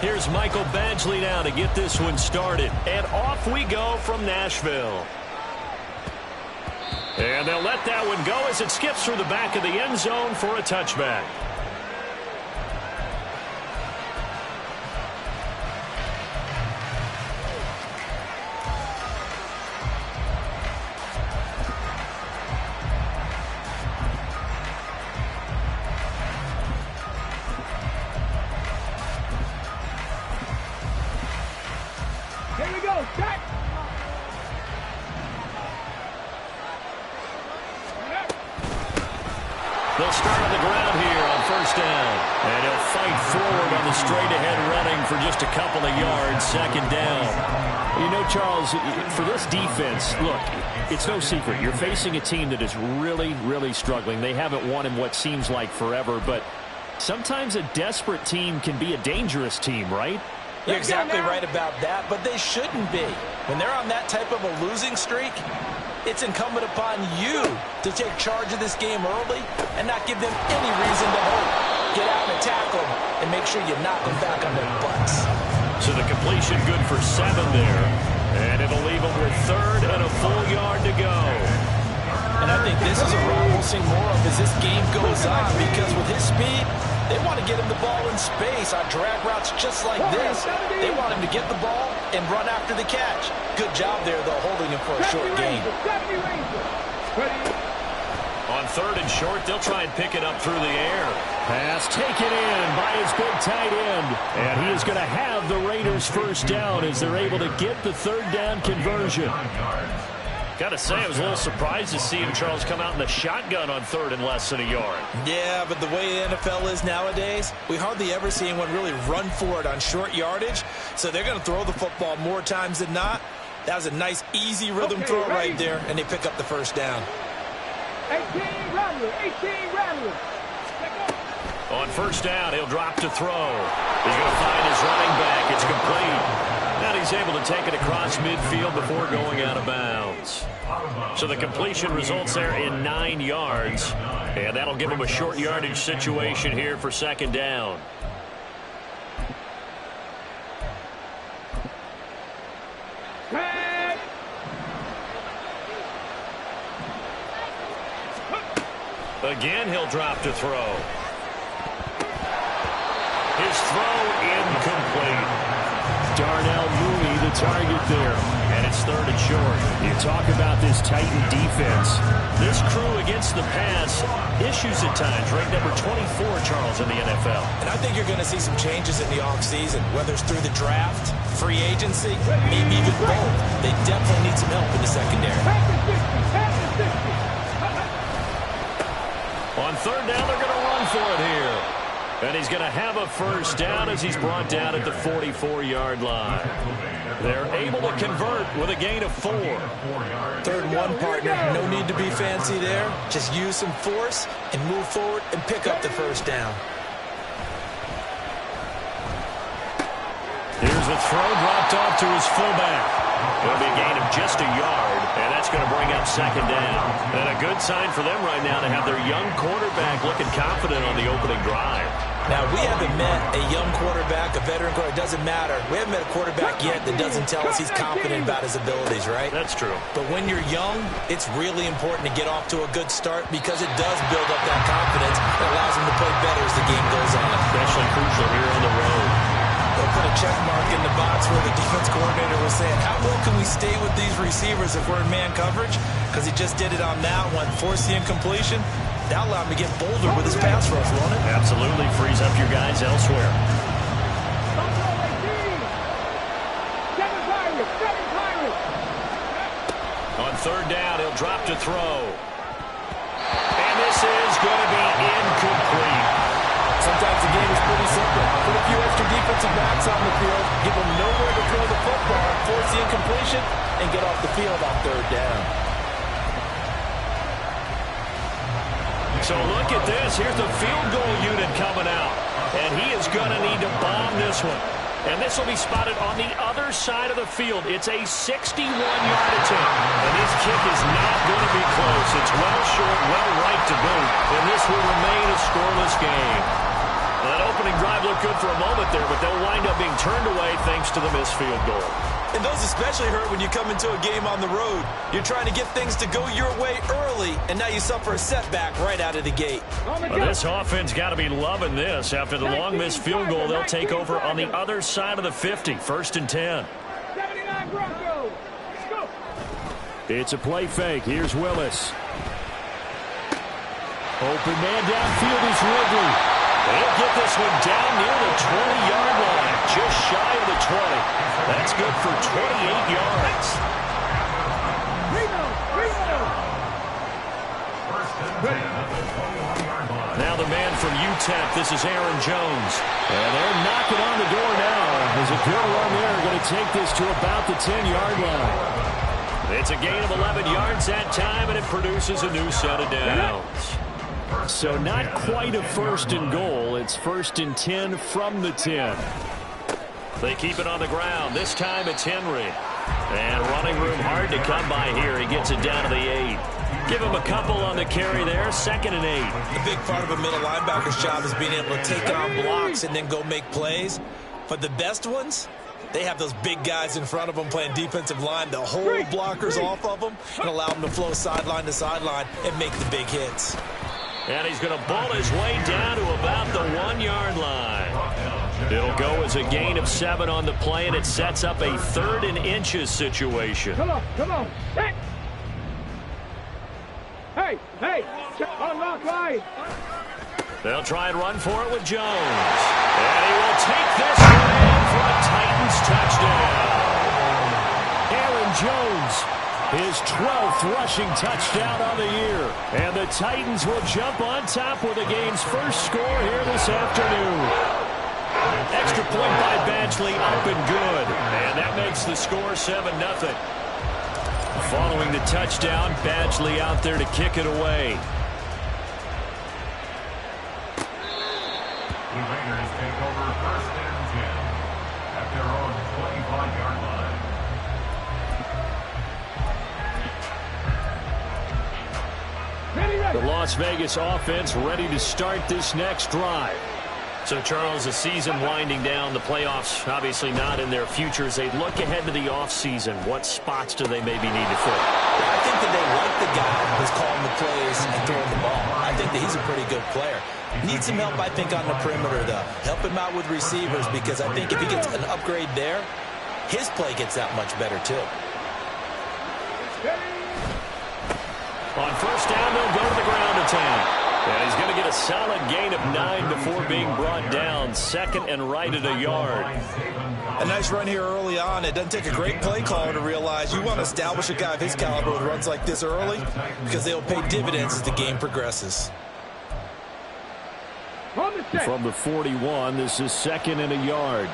Here's Michael Badgley now to get this one started. And off we go from Nashville. And they'll let that one go as it skips through the back of the end zone for a touchback. Here we go, set! They'll start on the ground here on first down. And he'll fight forward on the straight-ahead running for just a couple of yards, second down. You know, Charles, for this defense, look, it's no secret. You're facing a team that is really, really struggling. They haven't won in what seems like forever, but sometimes a desperate team can be a dangerous team, right? You're exactly right about that, but they shouldn't be. When they're on that type of a losing streak, it's incumbent upon you to take charge of this game early and not give them any reason to hope. Get out and tackle them and make sure you knock them back on their butts. So the completion good for 7 there, and it'll leave them with third and a full yard to go. And I think this is a route we'll see more of as this game goes on, because with his speed, they want to get him the ball in space on drag routes just like this. They want him to get the ball and run after the catch. Good job there, though, holding him for a short gain. On third and short, they'll try and pick it up through the air. Pass taken in by his big tight end. And he is going to have the Raiders first down as they're able to get the third down conversion. Got to say, I was a little surprised to see him, Charles, come out in the shotgun on third and less than a yard. Yeah, but the way the NFL is nowadays, we hardly ever see anyone really run for it on short yardage. So they're going to throw the football more times than not. That was a nice, easy rhythm throw right there, and they pick up the first down. 18 Rattler. On first down, he'll drop to throw. He's going to find his running back. It's complete. And he's able to take it across midfield before going out of bounds. So the completion results there in 9 yards. And that'll give him a short yardage situation here for second down. Again, he'll drop to throw. His throw incomplete. Darnell Mooney, the target there. And it's third and short. You talk about this Titan defense. This crew against the pass, issues at times. Ranked number 24, Charles, in the NFL. And I think you're going to see some changes in the offseason, whether it's through the draft, free agency, maybe even both. They definitely need some help in the secondary. On third down, they're going to run for it here. And he's going to have a first down as he's brought down at the 44-yard line. They're able to convert with a gain of 4. Third and 1, partner. No need to be fancy there. Just use some force and move forward and pick up the first down. Here's the throw dropped off to his fullback. It'll be a gain of just a yard, and that's going to bring up second down. And a good sign for them right now to have their young quarterback looking confident on the opening drive. Now, we haven't met a young quarterback, a veteran quarterback. It doesn't matter. We haven't met a quarterback yet that doesn't tell us he's confident about his abilities, right? That's true. But when you're young, it's really important to get off to a good start because it does build up that confidence and allows him to play better as the game goes on. Especially crucial here on the road. They'll put a check mark in the box where the defense coordinator was saying, how well can we stay with these receivers if we're in man coverage? Because he just did it on that one. Force the incompletion. That allowed him to get bolder with his pass rush, won't it? Absolutely. Frees up your guys elsewhere. On third down, he'll drop to throw. And this is going to be incomplete. Sometimes the game is pretty simple. Put a few extra defensive backs on the field, give them nowhere to throw the football, force the incompletion, and get off the field on third down. So look at this. Here's the field goal unit coming out. And he is going to need to bomb this one. And this will be spotted on the other side of the field. It's a 61-yard attempt. And this kick is not going to be close. It's well short, well right to boot. And this will remain a scoreless game. That opening drive looked good for a moment there, but they'll wind up being turned away thanks to the missed field goal. And those especially hurt when you come into a game on the road. You're trying to get things to go your way early, and now you suffer a setback right out of the gate. Well, this offense got to be loving this. After the long missed field goal, they'll take over on the other side of the 50, 1st and 10. 79 Broncos. Let's go. It's a play fake. Here's Willis. Open man downfield is Ridley. They'll get this one down near the 20-yard line, just shy of the 20. That's good for 28 yards. Now the man from UTEP, this is Aaron Jones. And they're knocking on the door now. There's a good run there, going to take this to about the 10-yard line. It's a gain of 11 yards that time, and it produces a new set of downs. So not quite a 1st and goal. It's 1st and 10 from the 10. They keep it on the ground. This time it's Henry. And running room hard to come by here. He gets it down to the 8. Give him a couple on the carry there. 2nd and 8. A big part of a middle linebacker's job is being able to take on blocks and then go make plays. But the best ones, they have those big guys in front of them playing defensive line to hold blockers off of them and allow them to flow sideline to sideline and make the big hits. And he's going to bull his way down to about the 1-yard line. It'll go as a gain of 7 on the play, and it sets up a 3rd and inches situation. Come on, come on. Hey, unlock line. They'll try and run for it with Jones. And he will take this one in for a Titans touchdown. Aaron Jones, his 12th rushing touchdown on the year. And the Titans will jump on top with the game's first score here this afternoon. Extra point by Badgley, up and good. And that makes the score 7-0. Following the touchdown, Badgley out there to kick it away. The Raiders take over 1st and 10 at their own 25-yard line. The Las Vegas offense ready to start this next drive. So, Charles, the season winding down, the playoffs obviously not in their future. As they look ahead to the offseason, what spots do they maybe need to fill? I think that they like the guy who's calling the plays and throwing the ball. I think that he's a pretty good player. Needs some help, I think, on the perimeter, though. Help him out with receivers, because I think if he gets an upgrade there, his play gets that much better, too. On 1st down, they'll go to the ground attack. And he's going to get a solid gain of 9 before being brought down. 2nd and right at a yard. A nice run here early on. It doesn't take a great play caller to realize you want to establish a guy of his caliber with runs like this early, because they'll pay dividends as the game progresses. From the 41, this is 2nd and a yard.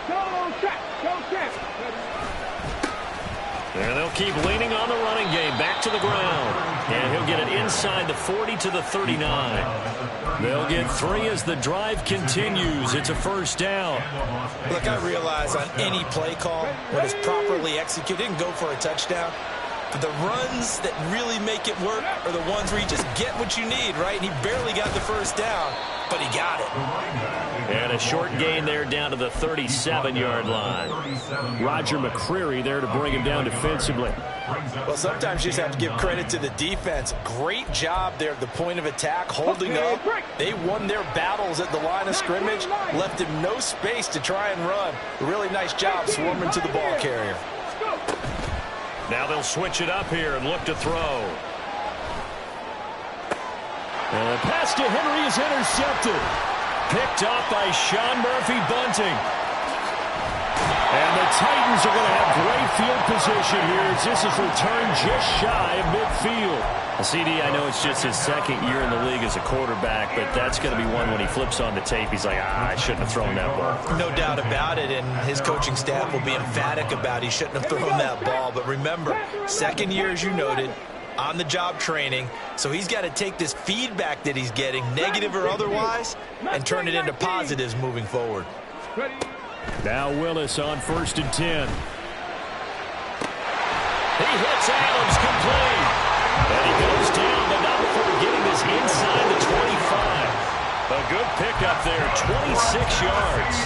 Go check. And they'll keep leaning on the running game. Back to the ground. And he'll get it inside the 40 to the 39. They'll get 3 as the drive continues. It's a 1st down. Look, I realize on any play call, when it's properly executed, it can go for a touchdown. But the runs that really make it work are the ones where you just get what you need, right? And he barely got the 1st down, but he got it. And a short gain there down to the 37-yard line. Roger McCreary there to bring him down defensively. Well, sometimes you just have to give credit to the defense. Great job there at the point of attack, holding up. They won their battles at the line of scrimmage, left him no space to try and run. A really nice job swarming to the ball carrier. Now they'll switch it up here and look to throw. And the pass to Henry is intercepted. Picked off by Sean Murphy-Bunting. And the Titans are going to have great field position here as this is returned just shy of midfield. CD, I know it's just his 2nd year in the league as a quarterback, but that's going to be one when he flips on the tape. He's like, I shouldn't have thrown that ball. No doubt about it, and his coaching staff will be emphatic about he shouldn't have thrown that ball. But remember, 2nd year, as you noted, on-the-job training, so he's got to take this feedback that he's getting, negative or otherwise, and turn it into positives moving forward. Now Willis on 1st and 10. He hits Adams complete. And he goes down, but not before getting this inside the 25. A good pickup there, 26 yards.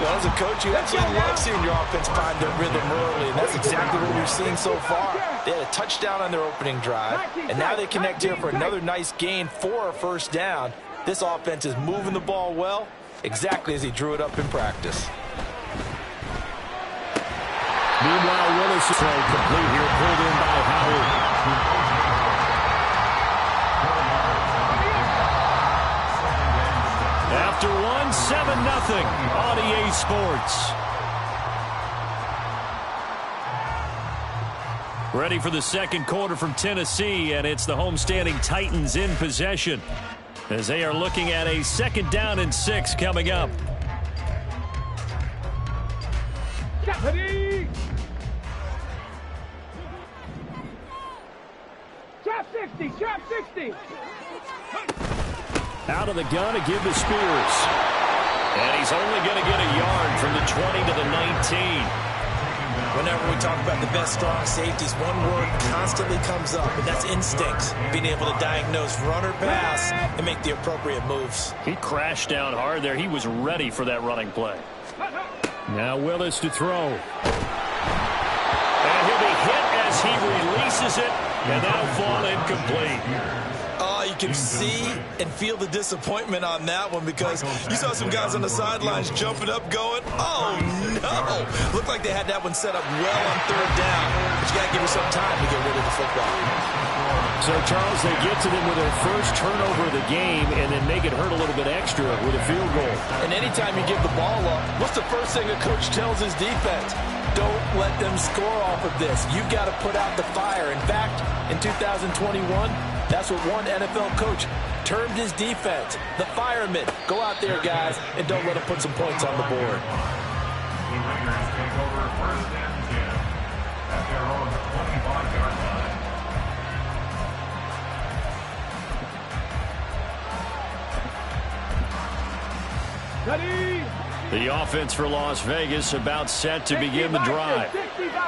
Well, as a coach, you absolutely love seeing your offense find their rhythm early, and that's exactly what we've seen so far. They had a touchdown on their opening drive, and now they connect here for another nice gain for a first down. This offense is moving the ball well, exactly as he drew it up in practice. Meanwhile, Willis is complete here, pulled in by Howard. After 7-0 on EA Sports. Ready for the second quarter from Tennessee, and it's the homestanding Titans in possession as they are looking at a 2nd down and 6 coming up. Trap 60, trap 60. Out of the gun to give to Spears. And he's only going to get a yard from the 20 to the 19. Whenever we talk about the best strong safeties, one word constantly comes up, and that's instincts. Being able to diagnose run or pass and make the appropriate moves. He crashed down hard there. He was ready for that running play. Now Willis to throw. And he'll be hit as he releases it, and that'll fall incomplete. You can see and feel the disappointment on that one because you saw some guys on the sidelines jumping up going, oh no! Looked like they had that one set up well on 3rd down, but you got to give them some time to get rid of the football. So, Charles, they get to them with their first turnover of the game and then make it hurt a little bit extra with a field goal. And anytime you give the ball up, what's the first thing a coach tells his defense? Don't let them score off of this. You've got to put out the fire. In fact, in 2021, that's what one NFL coach termed his defense, the firemen. Go out there, guys, and don't let them put some points on the board. The Raiders take over 1st and 10 at their own 25-yard line. Ready. The offense for Las Vegas about set to begin the drive.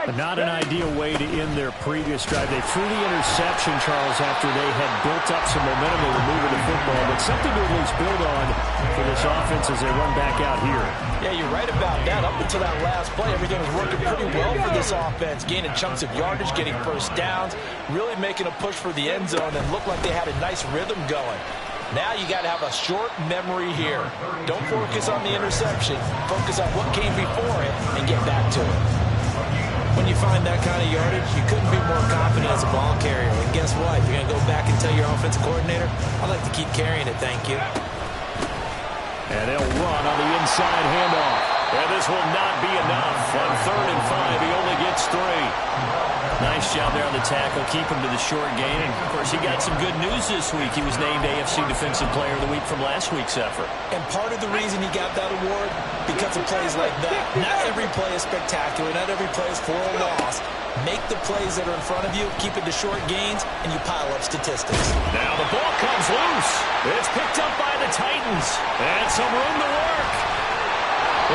But not an ideal way to end their previous drive. They threw the interception, Charles, after they had built up some momentum. They were moving the football, but something to at least build on for this offense as they run back out here. Yeah, you're right about that. Up until that last play, everything was working pretty well for this offense. Gaining chunks of yardage, getting first downs, really making a push for the end zone, and looked like they had a nice rhythm going. Now you got to have a short memory here. Don't focus on the interception. Focus on what came before it and get back to it. When you find that kind of yardage, you couldn't be more confident as a ball carrier. And guess what? You're going to go back and tell your offensive coordinator, I'd like to keep carrying it, thank you. And they'll run on the inside handoff. And this will not be enough. On 3rd and 5, he only gets 3. Nice job there on the tackle. Keep him to the short gain. And, of course, he got some good news this week. He was named AFC Defensive Player of the Week from last week's effort. And part of the reason he got that award, because of plays like that. Not every play is spectacular. Not every play is for a loss. Make the plays that are in front of you, keep it to short gains, and you pile up statistics. Now the ball comes loose. It's picked up by the Titans. And some room to work.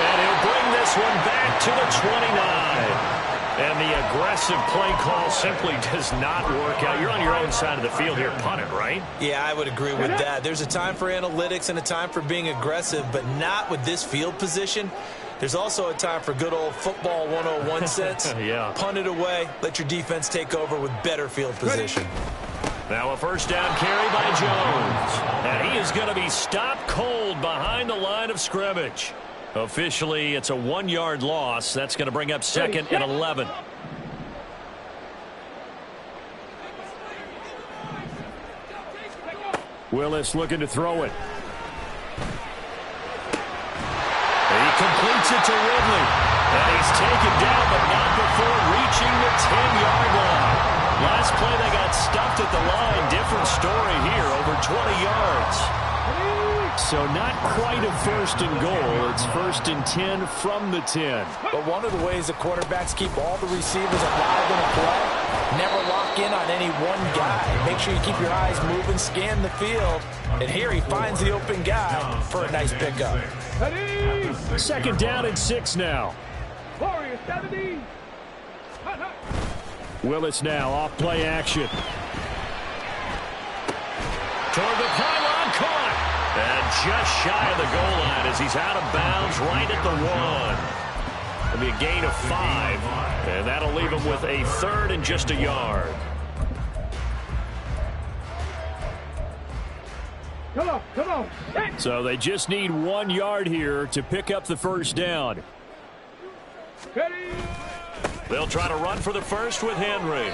And he'll bring this one back to the 29. And the aggressive play call simply does not work out. You're on your own side of the field here. Punt it, right? Yeah, I would agree with that. There's a time for analytics and a time for being aggressive, but not with this field position. There's also a time for good old football 101 sense. Yeah. Punt it away. Let your defense take over with better field position. Now a first down carry by Jones. And he is going to be stopped cold behind the line of scrimmage. Officially, it's a 1-yard loss. That's going to bring up 2nd and 11. Willis looking to throw it. He completes it to Ridley. And he's taken down, but not before reaching the 10-yard line. Last play, they got stuffed at the line. Different story here, over 20 yards. So not quite a 1st and goal. It's 1st and 10 from the 10. But one of the ways the quarterbacks keep all the receivers alive in a play, never lock in on any one guy. Make sure you keep your eyes moving, scan the field. And here he finds the open guy for a nice pickup. 2nd down and 6 now. Warriors 70. Willis now off play action. Toward the pylon, caught. And just shy of the goal line as he's out of bounds right at the 1. It'll be a gain of 5, and that'll leave him with a 3rd and just a yard. Come on. So they just need 1 yard here to pick up the first down. Ready? They'll try to run for the first with Henry.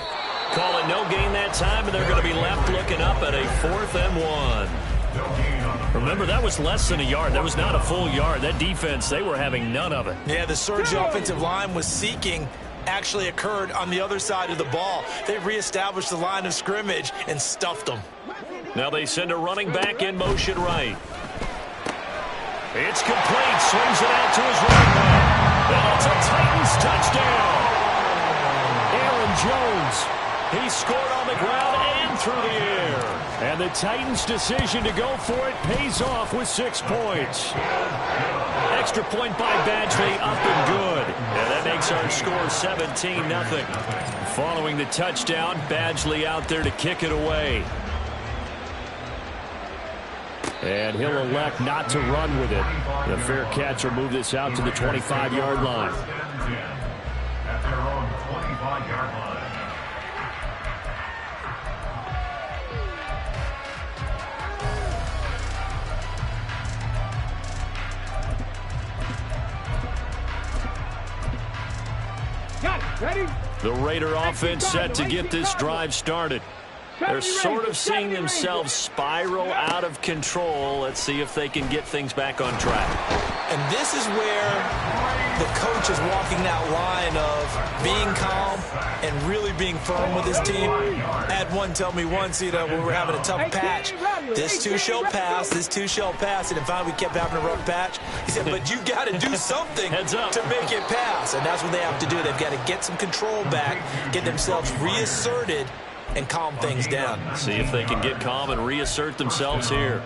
Calling no gain that time, and they're going to be left looking up at a 4th and 1. Remember, that was less than a yard. That was not a full yard. That defense, they were having none of it. Yeah, the surge the offensive line was seeking actually occurred on the other side of the ball. They reestablished the line of scrimmage and stuffed them. Now they send a running back in motion right. It's complete. Swings it out to his right leg. And it's a Titans touchdown. Aaron Jones. He scored on the ground and through the air. And the Titans' decision to go for it pays off with 6 points. Extra point by Badgley, up and good. And that makes our score 17-0. Following the touchdown, Badgley out there to kick it away. And he'll elect not to run with it. The fair catch will move this out to the 25-yard line. At their own 25-yard line. Got it. Ready? The Raider offense set to get this drive started. They're sort of seeing themselves spiral out of control. Let's see if they can get things back on track. And this is where the coach is walking that line of being calm and really being firm with his team. I had one tell me once, when we were having a tough patch, this too shall pass, this too shall pass. And finally we kept having a rough patch. He said, but you got to do something to make it pass. And that's what they have to do. They've got to get some control back, get themselves reasserted, and calm things down. See if they can get calm and reassert themselves here.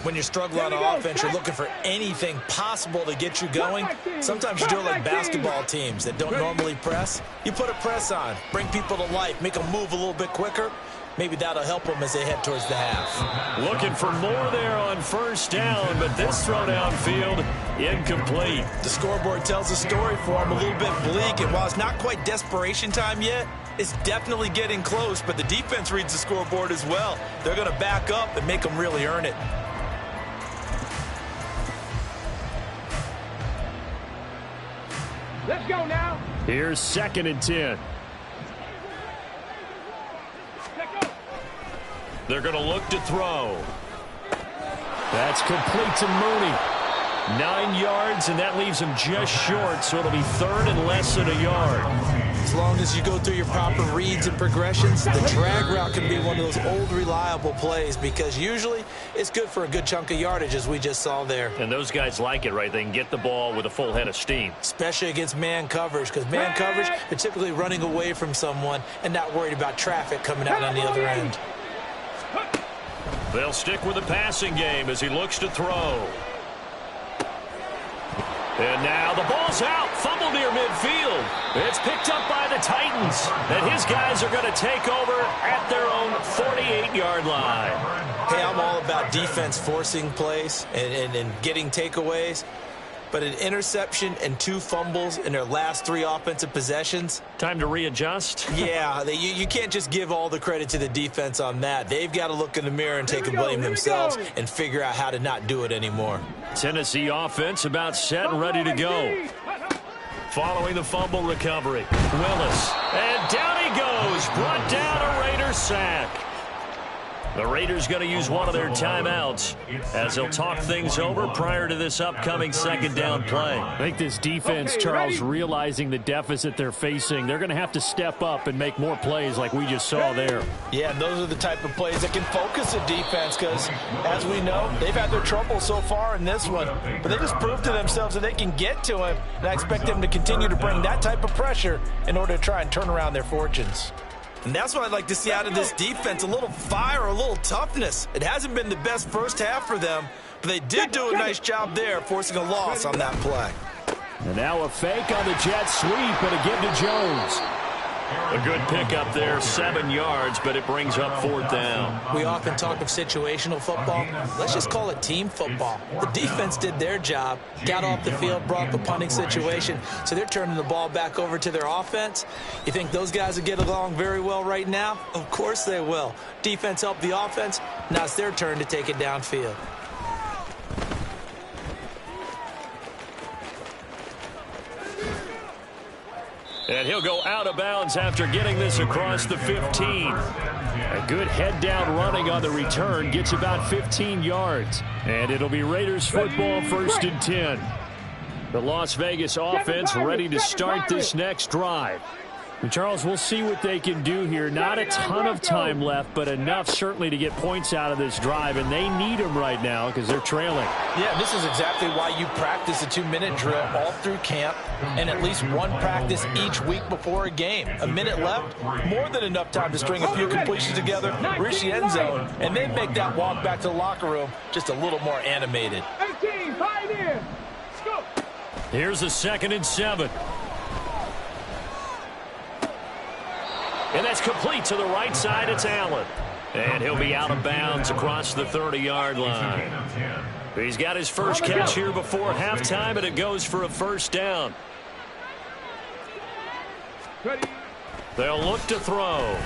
When you're struggling on offense, you're looking for anything possible to get you going. Sometimes you do it like basketball teams that don't normally press. You put a press on, bring people to life, make them move a little bit quicker. Maybe that'll help them as they head towards the half. Looking for more there on first down, but this throw downfield, incomplete. The scoreboard tells a story for them, a little bit bleak. And while it's not quite desperation time yet, it's definitely getting close. But the defense reads the scoreboard as well. They're going to back up and make them really earn it. Let's go now. Here's 2nd and 10. They're going to look to throw. That's complete to Mooney. 9 yards, and that leaves him just short, so it'll be 3rd and less than a yard. As long as you go through your proper reads and progressions, the drag route can be one of those old reliable plays because usually it's good for a good chunk of yardage, as we just saw there. And those guys like it, right? They can get the ball with a full head of steam. Especially against man coverage, because man coverage, they're typically running away from someone and not worried about traffic coming out on the other end. They'll stick with the passing game as he looks to throw. And now the ball's out. Fumble near midfield. It's picked up by the Titans. And his guys are going to take over at their own 48-yard line. Hey, I'm all about defense forcing plays and getting takeaways. But an interception and 2 fumbles in their last 3 offensive possessions. Time to readjust? Yeah, you can't just give all the credit to the defense on that. They've got to look in the mirror and take a blame themselves and figure out how to not do it anymore. Tennessee offense about set and ready to go. Following the fumble recovery, Willis. And down he goes. Brought down a Raider sack. The Raiders going to use one of their timeouts as they'll talk things over prior to this upcoming 2nd down play. I think this defense, Charles, realizing the deficit they're facing, they're going to have to step up and make more plays like we just saw there. Yeah, and those are the type of plays that can focus a defense because, as we know, they've had their trouble so far in this one. But they just proved to themselves that they can get to him, and I expect them to continue to bring that type of pressure in order to try and turn around their fortunes. And that's what I'd like to see out of this defense, a little fire, a little toughness. It hasn't been the best first half for them, but they did do a nice job there, forcing a loss on that play. And now a fake on the jet sweep, and a give to Jones. A good pickup there, 7 yards, but it brings up 4th down. We often talk of situational football. Let's just call it team football. The defense did their job, got off the field, brought the punting situation, so they're turning the ball back over to their offense. You think those guys will get along very well right now? Of course they will. Defense helped the offense. Now it's their turn to take it downfield. And he'll go out of bounds after getting this across the 15. A good head-down running on the return gets about 15 yards. And it'll be Raiders football, 1st and 10. The Las Vegas offense ready to start this next drive. And Charles, we'll see what they can do here. Not a ton of time left, but enough certainly to get points out of this drive, and they need them right now because they're trailing. Yeah, this is exactly why you practice a 2-minute drill all through camp and at least one practice each week before a game. A minute left, more than enough time to string a few completions together, reach the end zone, and then make that walk back to the locker room just a little more animated. 18, 5 in. Go. Here's a 2nd and 7. And that's complete to the right side. It's Allen. And he'll be out of bounds across the 30-yard line. He's got his first catch here before halftime, and it goes for a 1st down. Ready. They'll look to throw.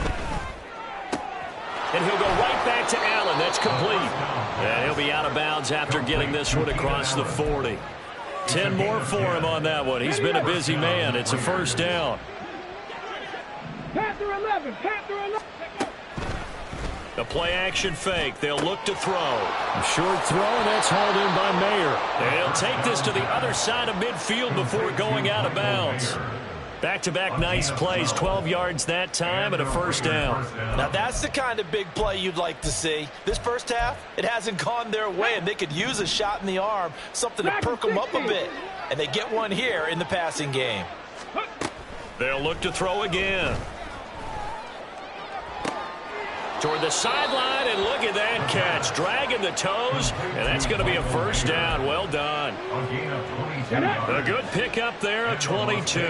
And he'll go right back to Allen. That's complete. And he'll be out of bounds after getting this one across the 40. 10 more for him on that one. He's been a busy man. It's a 1st down. Panther 11. Panther 11. A play-action fake. They'll look to throw. A short throw, and that's hauled in by Mayer. And he'll take this to the other side of midfield before going out of bounds. Back-to-back nice plays. 12 yards that time and a 1st down. Now that's the kind of big play you'd like to see. This first half, it hasn't gone their way, and they could use a shot in the arm, something to perk them up a bit. And they get one here in the passing game. They'll look to throw again. Toward the sideline, and look at that catch. Dragging the toes, and that's going to be a 1st down. Well done. A good pickup there, a 22.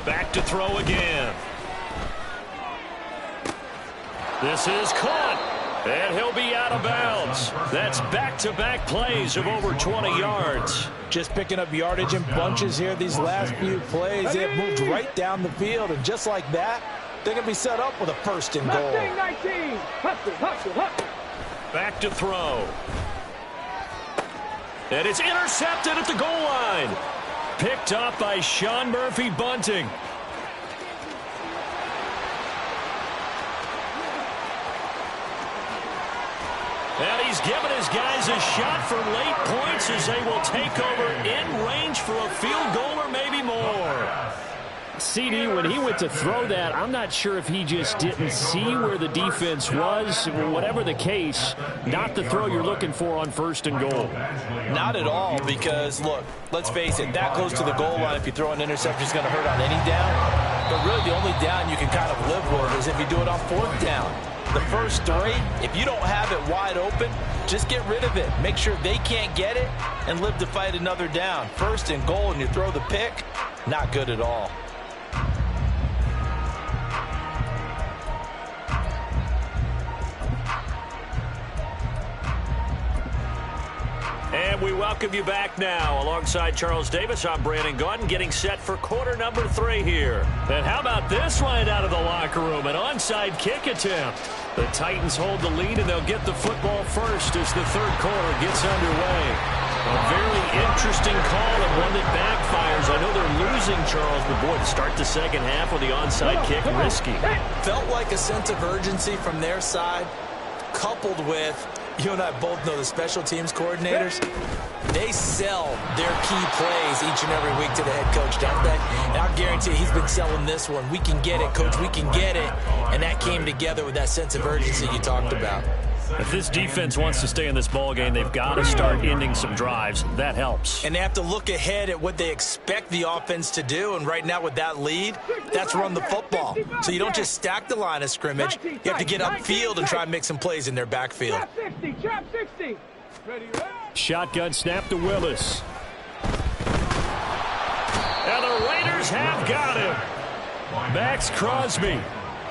Back to throw again. This is caught, and he'll be out of bounds. That's back-to-back plays of over 20 yards. Just picking up yardage in bunches here these last few plays. They have moved right down the field, and just like that, they're going to be set up with a 1st and goal. 19. Hustle. Back to throw. And it's intercepted at the goal line. Picked up by Sean Murphy-Bunting. And he's given his guys a shot for late points as they will take over in range for a field goal or maybe more. CD, when he went to throw that, I'm not sure if he just didn't see where the defense was. Whatever the case, not the throw you're looking for on 1st and goal. Not at all, because, look, let's face it, that close to the goal line, if you throw an interception, is going to hurt on any down. But really, the only down you can kind of live with is if you do it on 4th down. The first 3, if you don't have it wide open, just get rid of it. Make sure they can't get it and live to fight another down. 1st and goal, and you throw the pick, not good at all. And we welcome you back now. Alongside Charles Davis, I'm Brandon Gaudin, getting set for quarter number 3 here. And how about this line out of the locker room? An onside kick attempt. The Titans hold the lead, and they'll get the football first as the 3rd quarter gets underway. A very interesting call and one that backfires. I know they're losing, Charles, but boy, to start the 2nd half with the onside kick, risky. Felt like a sense of urgency from their side, coupled with, you and I both know the special teams coordinators, they sell their key plays each and every week to the head coach, don't they? And I guarantee he's been selling this one. We can get it, coach, we can get it. And that came together with that sense of urgency you talked about. If this defense wants to stay in this ballgame, they've got to start ending some drives. That helps. And they have to look ahead at what they expect the offense to do. And right now with that lead, that's run the football. So you don't just stack the line of scrimmage. You have to get upfield and try and make some plays in their backfield. Trap 60. Ready. Shotgun snap to Willis. And the Raiders have got him. Max Crosby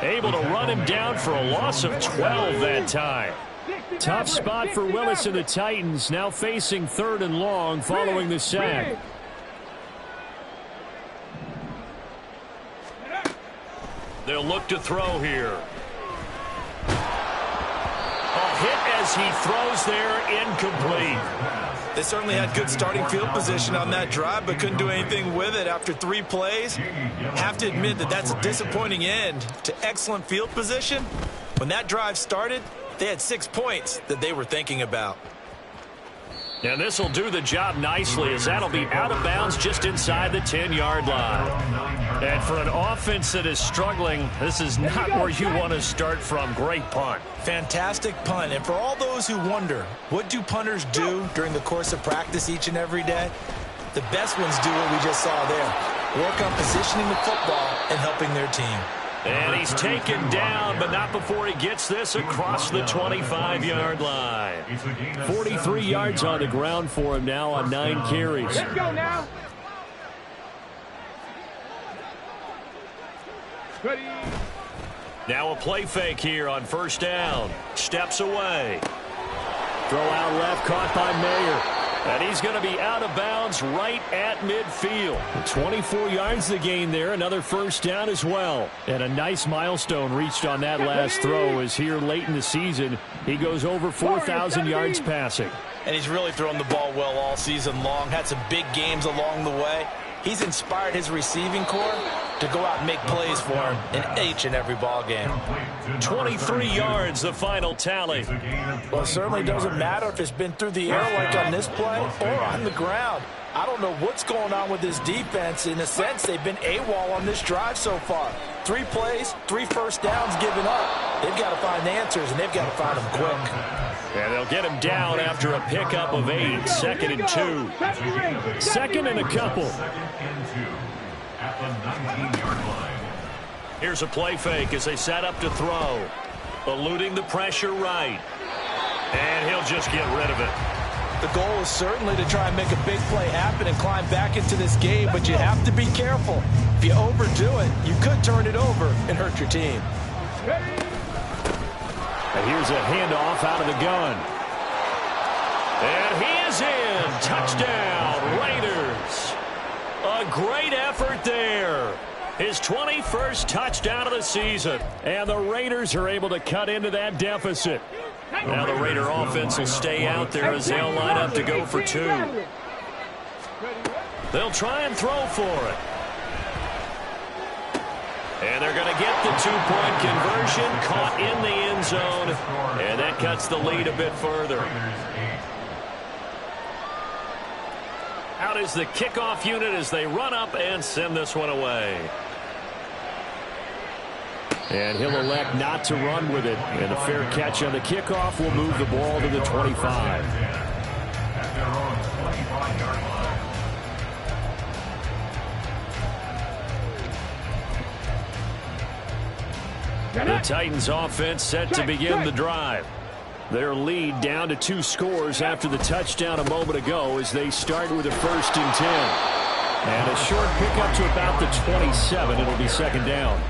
able to run him down for a loss of 12 that time. Tough spot for Willis and the Titans, now facing 3rd and long following the sack. They'll look to throw here. A hit as he throws there, incomplete. They certainly had good starting field position on that drive, but couldn't do anything with it after 3 plays. Have to admit that that's a disappointing end to excellent field position. When that drive started, they had 6 points that they were thinking about. And this will do the job nicely, as that'll be out of bounds just inside the 10-yard line. And for an offense that is struggling, this is not where you want to start from. Great punt. Fantastic punt. And for all those who wonder, what do punters do during the course of practice each and every day? The best ones do what we just saw there. Work on positioning the football and helping their team. And he's taken down, but not before he gets this across the 25-yard line. 43 yards on the ground for him now on 9 carries. Let's go now. Ready. Now a play fake here on 1st down. Steps away. Throw out left, caught by Mayer. And he's going to be out of bounds right at midfield. 24 yards the gain there. Another 1st down as well. And a nice milestone reached on that last throw, as here late in the season he goes over 4,000 yards passing. And he's really thrown the ball well all season long. Had some big games along the way. He's inspired his receiving corps to go out and make plays for him in each and every ball game. 23 yards, the final tally. Well, it certainly doesn't matter if it's been through the air like on this play or on the ground. I don't know what's going on with this defense. In a sense, they've been AWOL on this drive so far. 3 plays, 3 first downs given up. They've got to find answers, and they've got to find them quick. And they'll get him down after a pickup of 8. 2nd and 2. 2nd and a couple. At the 19-yard line. Here's a play fake as they set up to throw. Eluding the pressure right. And he'll just get rid of it. The goal is certainly to try and make a big play happen and climb back into this game, but you have to be careful. If you overdo it, you could turn it over and hurt your team. And here's a handoff out of the gun. And he is in. Touchdown, Raiders. A great effort there. His 21st touchdown of the season. And the Raiders are able to cut into that deficit. Now the Raider offense will stay out there as they'll line up to go for 2. They'll try and throw for it. And they're going to get the 2-point conversion, caught in the end zone. And that cuts the lead a bit further. Out is the kickoff unit as they run up and send this one away. And he'll elect not to run with it. And a fair catch on the kickoff will move the ball to the 25. At their own 25-yard line. The Titans offense set to begin the drive. Their lead down to 2 scores after the touchdown a moment ago as they start with a 1st and 10. And a short pickup to about the 27. It'll be 2nd down.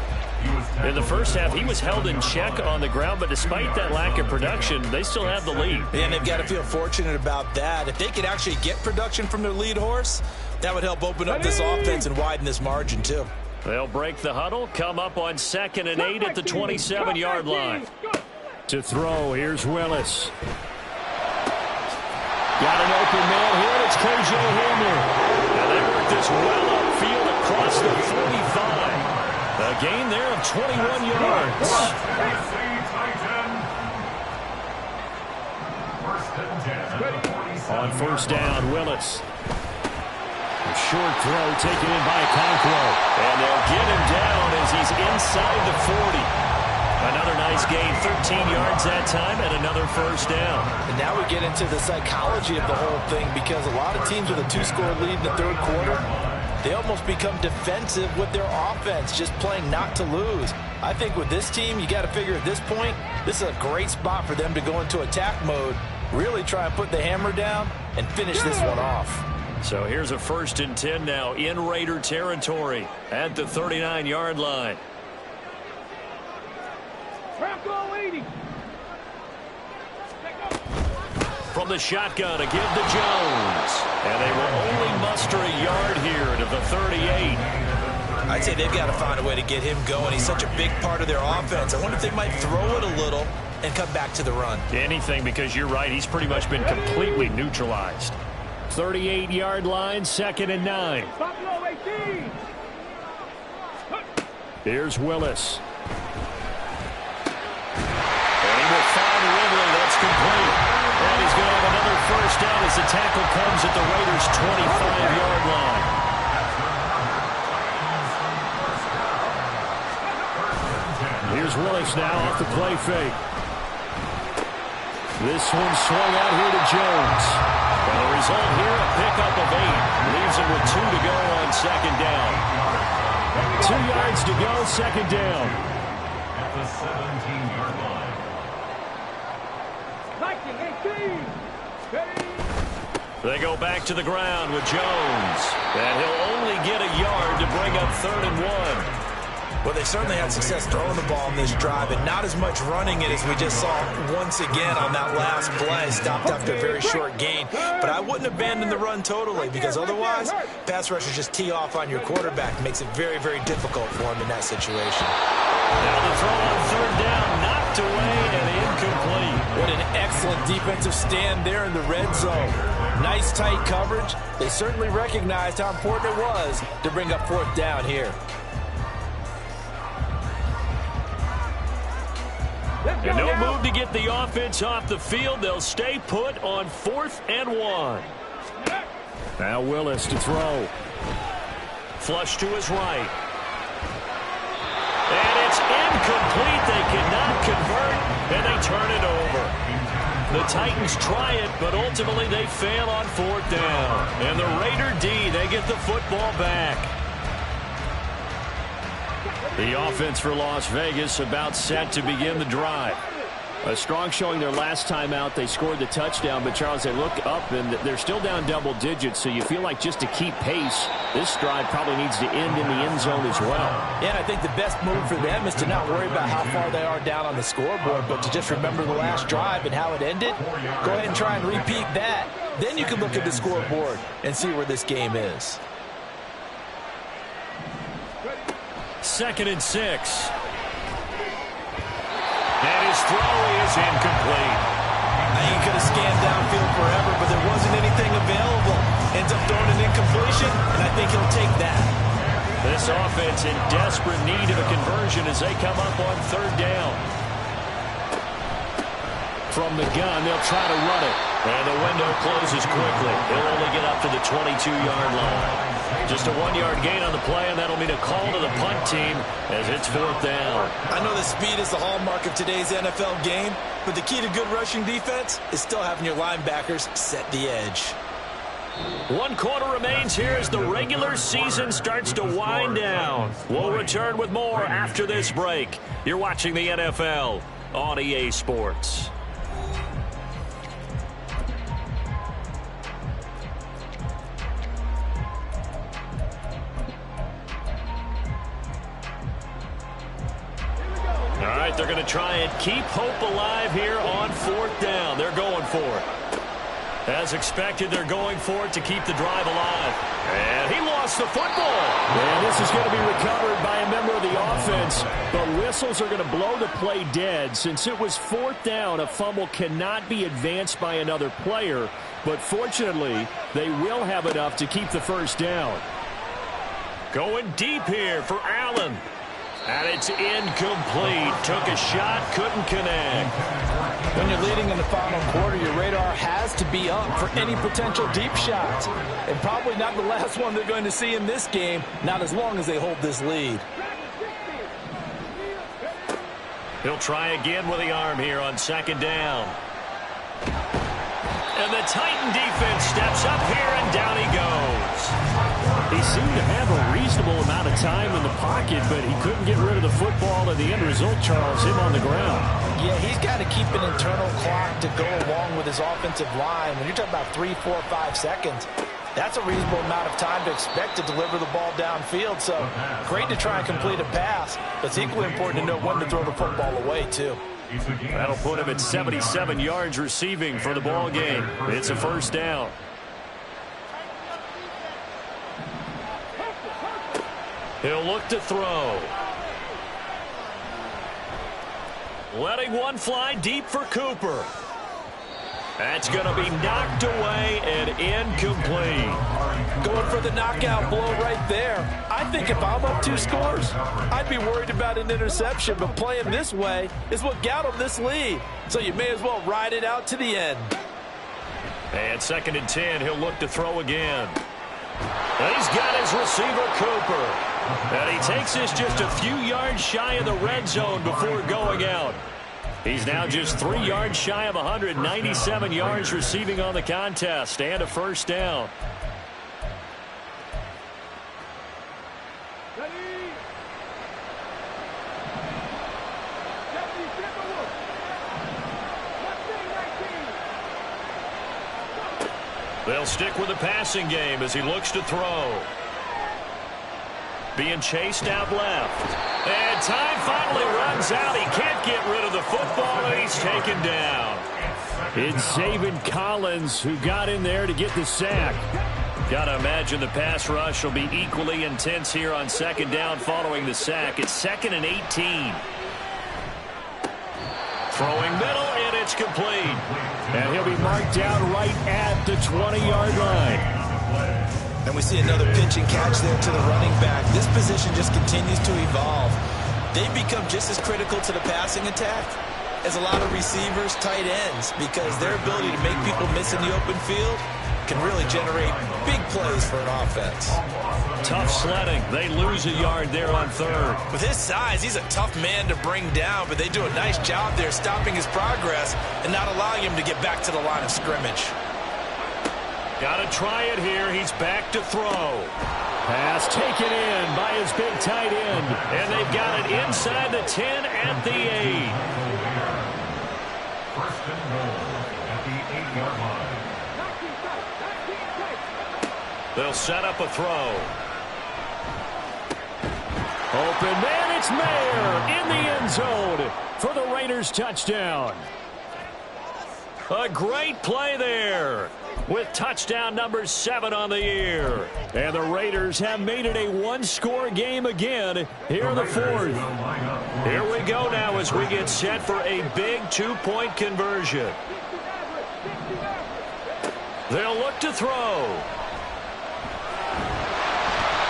In the first half, he was held in check on the ground, but despite that lack of production, they still have the lead. And they've got to feel fortunate about that. If they could actually get production from their lead horse, that would help open up this offense and widen this margin too. They'll break the huddle, come up on 2nd and 8 at the 27-yard line. To throw, here's Willis. Got an open man here, and it's KJ Hamler. And they work this well upfield across the 45. A gain there of 21 yards. On 1st down, Willis. A short throw taken in by Conquo. And they'll get him down as he's inside the 40. Another nice gain, 13 yards that time, and another 1st down. And now we get into the psychology of the whole thing, because a lot of teams with a 2-score lead in the 3rd quarter, they almost become defensive with their offense, just playing not to lose. I think with this team, you got to figure at this point, this is a great spot for them to go into attack mode, really try and put the hammer down and finish this one off. So here's a 1st and 10 now in Raider territory at the 39-yard line. Trap goal 80. From the shotgun, a give to Jones. And they will only muster a yard here to the 38. I'd say they've got to find a way to get him going. He's such a big part of their offense. I wonder if they might throw it a little and come back to the run. Anything, because you're right. He's pretty much been completely neutralized. 38-yard line, 2nd and 9. Buffalo 18. Here's Willis. And he will find Ridley. That's complete. And he's going to have another 1st down as the tackle comes at the Raiders' 25-yard line. Here's Willis now off the play fake. This one swung out here to Jones. And the result here, a pickup of 8. Leaves him with 2 to go on 2nd down. 2 yards to go, 2nd down. At the 17-yard line. 18. They go back to the ground with Jones. And he'll only get a yard to bring up 3rd and 1. Well, they certainly had success throwing the ball in this drive and not as much running it as we just saw once again on that last play. Stopped after a very short gain. But I wouldn't abandon the run totally, because otherwise pass rushers just tee off on your quarterback. It makes it very, very difficult for him in that situation. Now the throw on 3rd down, knocked away and incomplete. What an excellent defensive stand there in the red zone. Nice tight coverage. They certainly recognized how important it was to bring up 4th down here. And no move to get the offense off the field. They'll stay put on 4th and 1. Now Willis to throw. Flush to his right. And it's incomplete. They cannot convert, and they turn it over. The Titans try it, but ultimately they fail on 4th down. And the Raider D, they get the football back. The offense for Las Vegas about set to begin the drive. A strong showing their last time out. They scored the touchdown, but Charles, they look up and they're still down double digits, so you feel like just to keep pace, this drive probably needs to end in the end zone as well. Yeah, I think the best move for them is to not worry about how far they are down on the scoreboard, but to just remember the last drive and how it ended. Go ahead and try and repeat that. Then you can look at the scoreboard and see where this game is. 2nd and 6. And his throw is incomplete. He could have scanned downfield forever, but there wasn't anything available. Ends up throwing an incompletion, and I think he'll take that. This offense in desperate need of a conversion as they come up on 3rd down. From the gun, they'll try to run it. And the window closes quickly. He'll only get up to the 22-yard line. Just a 1-yard gain on the play, and that'll mean a call to the punt team as it's 4th down. I know the speed is the hallmark of today's NFL game, but the key to good rushing defense is still having your linebackers set the edge. 1 quarter remains here as the regular season starts to wind down. We'll return with more after this break. You're watching the NFL on EA Sports. All right, they're going to try and keep hope alive here on 4th down. They're going for it. As expected, they're going for it to keep the drive alive. And he lost the football. And this is going to be recovered by a member of the offense. But whistles are going to blow the play dead. Since it was 4th down, a fumble cannot be advanced by another player. But fortunately, they will have enough to keep the 1st down. Going deep here for Allen. And it's incomplete. Took a shot, couldn't connect. When you're leading in the final quarter, your radar has to be up for any potential deep shots. And probably not the last one they're going to see in this game, not as long as they hold this lead. He'll try again with the arm here on 2nd down. And the Titan defense steps up here, and down he goes. He seemed to have a reasonable amount of time in the pocket, but he couldn't get rid of the football, and the end result, Charles, him on the ground. Yeah, he's got to keep an internal clock to go along with his offensive line. When you're talking about 3, 4, 5 seconds, That's a reasonable amount of time to expect to deliver the ball downfield. So great to try and complete a pass, but it's equally important to know when to throw the football away, too. That'll put him at 77 yards receiving for the ball game. It's a first down. He'll look to throw. Letting one fly deep for Cooper. That's going to be knocked away and incomplete. Going for the knockout blow right there. I think if I'm up 2 scores, I'd be worried about an interception, but playing this way is what got him this lead. So you may as well ride it out to the end. And 2nd and 10, he'll look to throw again. And he's got his receiver, Cooper. And he takes this just a few yards shy of the red zone before going out. He's now just 3 yards shy of 197 yards receiving on the contest and a first down. They'll stick with the passing game as he looks to throw. Being chased out left. And time finally runs out. He can't get rid of the football, and he's taken down. It's Zaven Collins who got in there to get the sack. Got to imagine the pass rush will be equally intense here on 2nd down following the sack. It's 2nd and 18. Throwing middle, and it's complete. And he'll be marked down right at the 20-yard line. And we see another pitch and catch there to the running back. This position just continues to evolve. They become just as critical to the passing attack as a lot of receivers, tight ends, because their ability to make people miss in the open field can really generate big plays for an offense. Tough sledding. They lose a yard there on 3rd. With his size, he's a tough man to bring down, but they do a nice job there stopping his progress and not allowing him to get back to the line of scrimmage. Got to try it here. He's back to throw. Pass taken in by his big tight end. And they've got it inside the 10 at the 8. First and goal at the 8-yard line. They'll set up a throw. Open man, it's Mayer in the end zone for the Raiders touchdown. A great play there with touchdown number 7 on the year. And the Raiders have made it a one-score game again here in the 4th. Here we go now as we get set for a big 2-point conversion. They'll look to throw.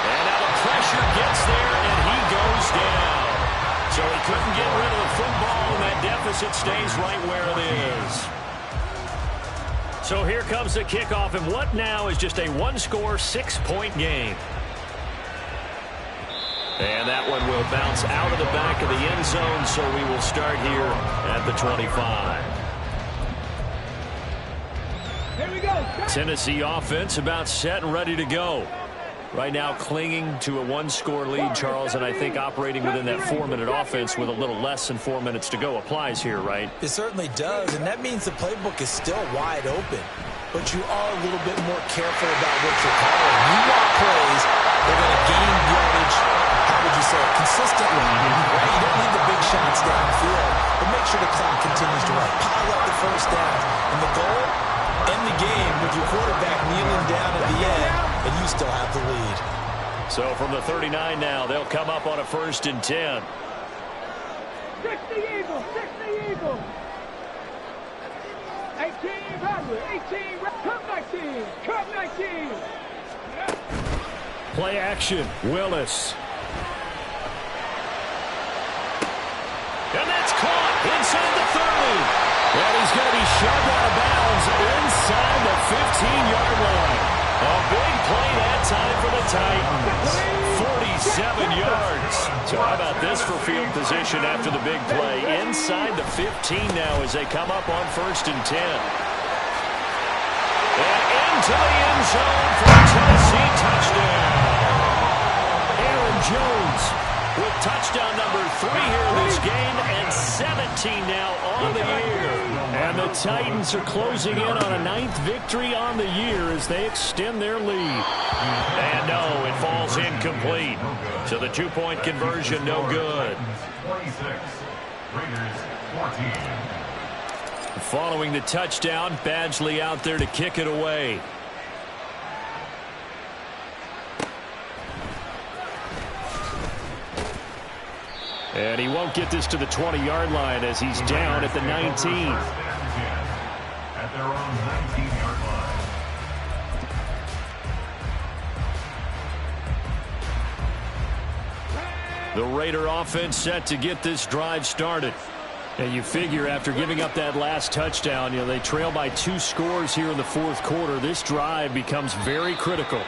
And now the pressure gets there, and he goes down. So he couldn't get rid of the football, and that deficit stays right where it is. So here comes the kickoff, and what now is just a one-score, 6-point game. And that one will bounce out of the back of the end zone, so we will start here at the 25. Here we go. Tennessee offense about set and ready to go. Right now clinging to a one-score lead, Charles, and I think operating within that 4-minute offense with a little less than 4 minutes to go applies here, right? It certainly does, and that means the playbook is still wide open. But you are a little bit more careful about what you're calling. You want plays that are going to gain yardage, how would you say it, consistently. Right? You don't need the big shots downfield, but make sure the clock continues to run. Pile up the first down. And the goal, end the game with your quarterback kneeling down at the end, and you still have the lead. So from the 39 now, they'll come up on a 1st and 10. 60 Eagles, 60 Eagles. 18 Bradley, 18, come 19, come 19. Play action, Willis. And that's caught inside the 30. And he's going to be shoved out of bounds inside the 15-yard line. A big play that time for the Titans. 47 yards. So how about this for field position after the big play? Inside the 15 now as they come up on 1st and 10. And into the end zone for a Tennessee touchdown. Aaron Jones with touchdown number 3 here this game, and 17 now on the year. And the Titans are closing in on a 9th victory on the year as they extend their lead. And no, it falls incomplete. So the 2-point conversion, no good. 26, Raiders 14. Following the touchdown, Badgley out there to kick it away. And he won't get this to the 20-yard line as he's down at the 19. At their own 19-yard line. The Raider offense set to get this drive started. And you figure after giving up that last touchdown, they trail by 2 scores here in the 4th quarter. This drive becomes very critical.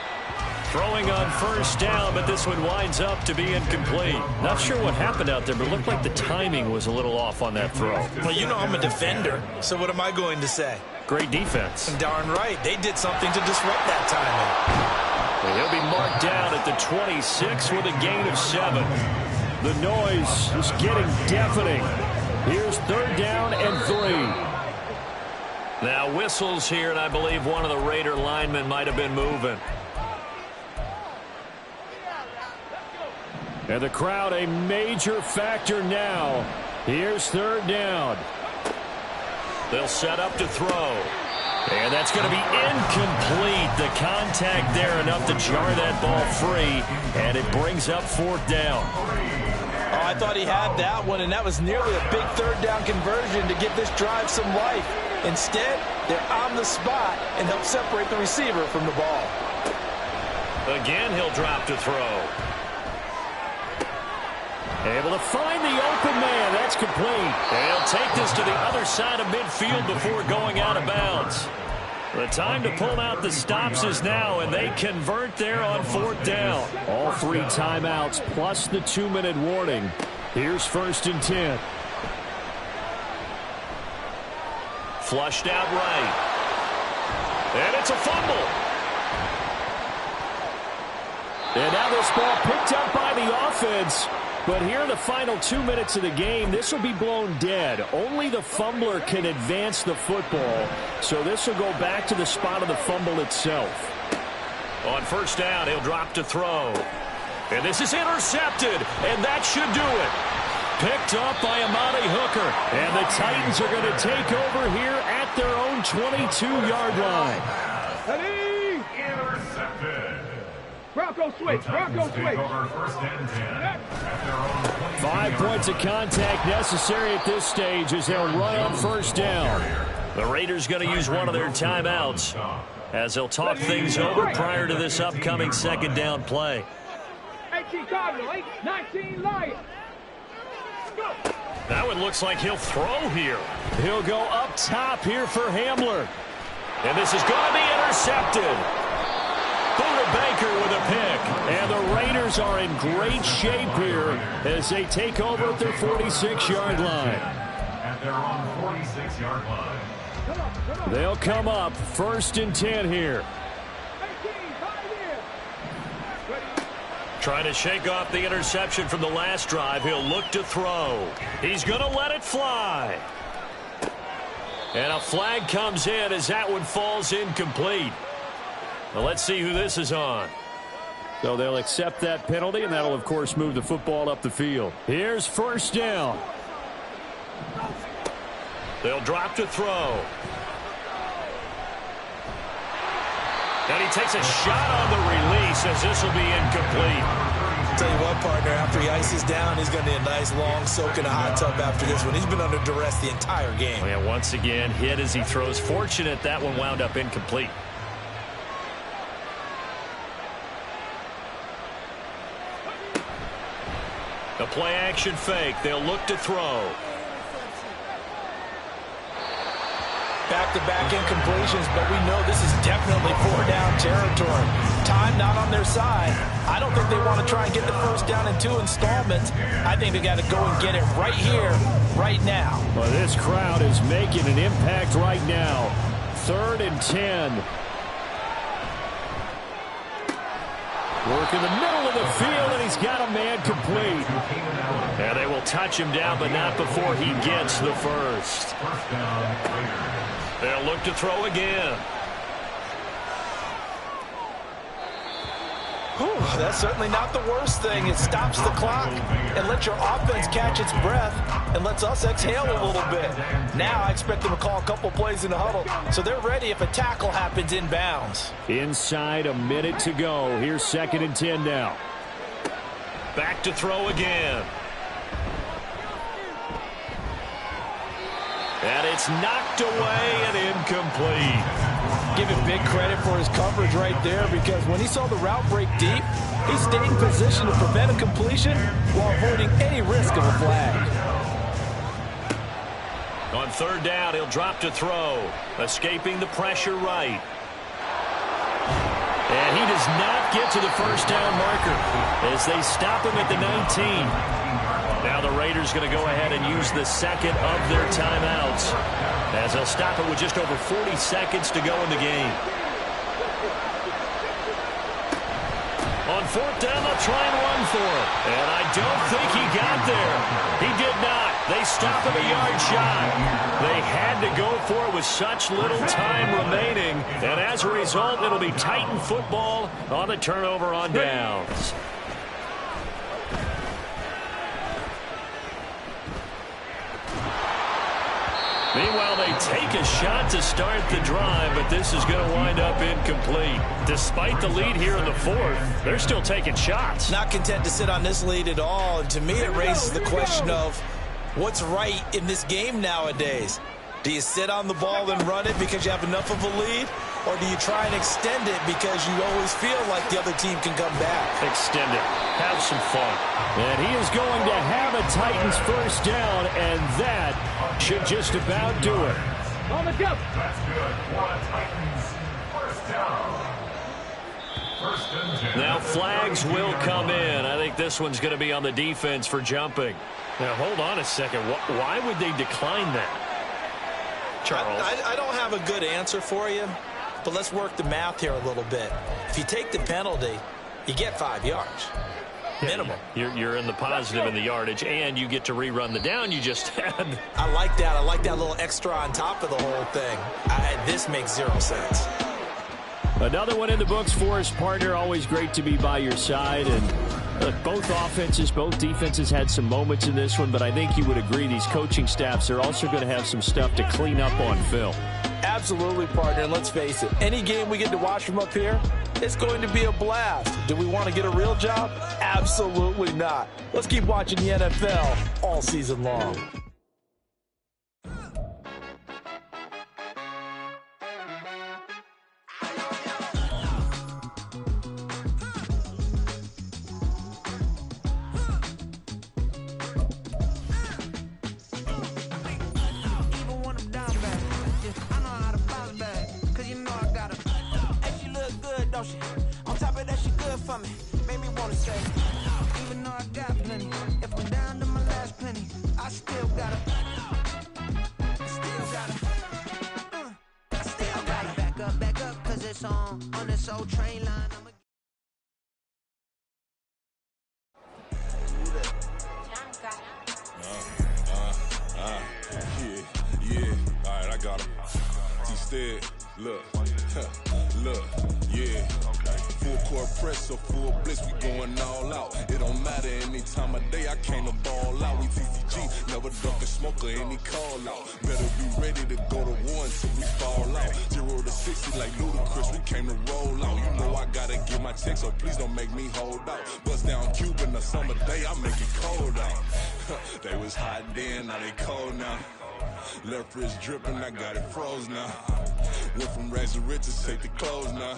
Throwing on first down, but this one winds up to be incomplete. Not sure what happened out there, but it looked like the timing was a little off on that throw. Well, you know I'm a defender, so what am I going to say? Great defense. Darn right. They did something to disrupt that timing. And he'll be marked down at the 26 with a gain of 7. The noise is getting deafening. Here's 3rd down and 3. Now whistles here, and I believe one of the Raider linemen might have been moving. And the crowd a major factor now. Here's 3rd down. They'll set up to throw. And that's going to be incomplete. The contact there enough to jar that ball free. And it brings up 4th down. Oh, I thought he had that one, and that was nearly a big 3rd down conversion to give this drive some life. Instead, they're on the spot and help separate the receiver from the ball. Again, he'll drop to throw. Able to find the open man. That's complete. And he'll take this to the other side of midfield before going out of bounds. The time to pull out the stops is now, and they convert there on 4th down. All 3 timeouts plus the 2-minute warning. Here's 1st and 10. Flushed out right. And it's a fumble. And now this ball picked up by the offense. But here in the final 2 minutes of the game, this will be blown dead. Only the fumbler can advance the football. So this will go back to the spot of the fumble itself. On first down, he'll drop to throw. And this is intercepted. And that should do it. Picked up by Amani Hooker. And the Titans are going to take over here at their own 22-yard line. Intercepted. Bronco switch. Bronco switch. 5 points of contact necessary at this stage as they'll run on first down. The Raiders going to use one of their timeouts as they'll talk things over prior to this upcoming 2nd down play. 18 Cardinal, 19 Lions. That one looks like he'll throw here. He'll go up top here for Hamler. And this is going to be intercepted. Buda Baker with a pick. And the Raiders are in great shape here as they take over at their 46-yard line. At their own 46-yard line. They'll come up 1st and 10 here. Trying to shake off the interception from the last drive. He'll look to throw. He's going to let it fly. And a flag comes in as that one falls incomplete. Well, let's see who this is on. So they'll accept that penalty, and that'll, of course, move the football up the field. Here's first down. They'll drop to throw. And he takes a shot on the release as this will be incomplete. Tell you what, partner, after he ices down, he's going to need a nice long soak in a hot tub after this one. He's been under duress the entire game. Oh, yeah, once again, hit as he throws. Fortunate that one wound up incomplete. The play action fake. They'll look to throw. Back-to-back incompletions, but we know this is definitely 4-down territory. Time not on their side. I don't think they want to try and get the first down in 2 installments. I think they got to go and get it right here, right now. Well, this crowd is making an impact right now. 3rd and 10. Work in the middle of the field, and he's got a man complete. And they will touch him down, but not before he gets the first. First down, Raiders. They'll look to throw again. Whew, that's certainly not the worst thing. It stops the clock and lets your offense catch its breath and lets us exhale a little bit. Now I expect them to call a couple plays in the huddle so they're ready if a tackle happens inbounds. Inside a minute to go. Here's 2nd and 10 now. Back to throw again. And it's knocked away and incomplete. Give him big credit for his coverage right there, because when he saw the route break deep, he stayed in position to prevent a completion while avoiding any risk of a flag. On 3rd down, he'll drop to throw, escaping the pressure right. And he does not get to the first down marker as they stop him at the 19. Now the Raiders going to go ahead and use the 2nd of their timeouts, as they'll stop it with just over 40 seconds to go in the game. On 4th down, they'll try and run for it. And I don't think he got there. He did not. They stop him a yard shy. They had to go for it with such little time remaining. And as a result, it'll be Titan football on the turnover on downs. Meanwhile, they take a shot to start the drive, but this is going to wind up incomplete. Despite the lead here in the 4th, they're still taking shots. Not content to sit on this lead at all, and to me it raises the question of what's right in this game nowadays. Do you sit on the ball and run it because you have enough of a lead, or do you try and extend it because you always feel like the other team can come back? Extend it. Have some fun. And he is going to have a Titans first down, and that should just about do it. On the go. That's good. One Titans. First down. First and 10. Now flags will come in. I think this one's going to be on the defense for jumping. Now hold on a second. Why would they decline that? Charles. I don't have a good answer for you, but let's work the math here a little bit. If you take the penalty, you get 5 yards. Minimum. You're in the positive in the yardage, and you get to rerun the down you just had. I like that. I like that little extra on top of the whole thing. This makes 0 sense. Another one in the books for his partner. Always great to be by your side. And look, both offenses, both defenses had some moments in this one, but I think you would agree these coaching staffs are also going to have some stuff to clean up on film. Absolutely, partner. And let's face it, any game we get to watch from up here, it's going to be a blast. Do we want to get a real job? Absolutely not. Let's keep watching the NFL all season long. On top of that, she good for me. Made me wanna say, even though I got plenty, if I'm down to my last penny, I still gotta back up, cause it's on this old train line. Yeah, alright, I got him. Instead, look, yeah. Full court press, so full blitz, we going all out. It don't matter any time of day, I came to ball out. We TCG, never duck a smoker, any call out. Better be ready to go to war until we fall out. 0 to 60 like Ludacris, we came to roll out. You know I gotta get my check, so please don't make me hold out. Bust down Cuban a summer day, I make it cold out. They was hot then, now they cold now. Left wrist dripping, I got it froze now. Went from rags to riches, take the clothes now.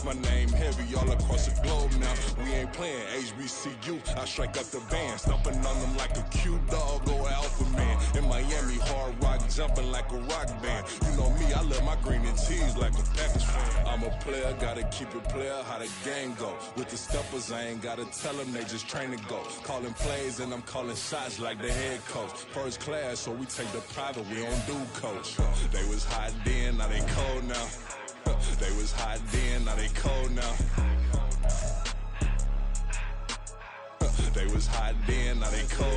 My name heavy all across the globe now. We ain't playing HBCU, I strike up the band. Stomping on them like a cute dog or alpha man. In Miami, hard rock jumping like a rock band. You know me, I love my green and cheese like a Packers fan. I'm a player, gotta keep it player, how the game go. With the steppers, I ain't gotta tell them, they just train to go. Calling plays and I'm calling shots like the head coach. First class, so we take the private, we don't do coach. They was hot then, now they cold now. They was hot then, now they cold now. They was hot then, now they cold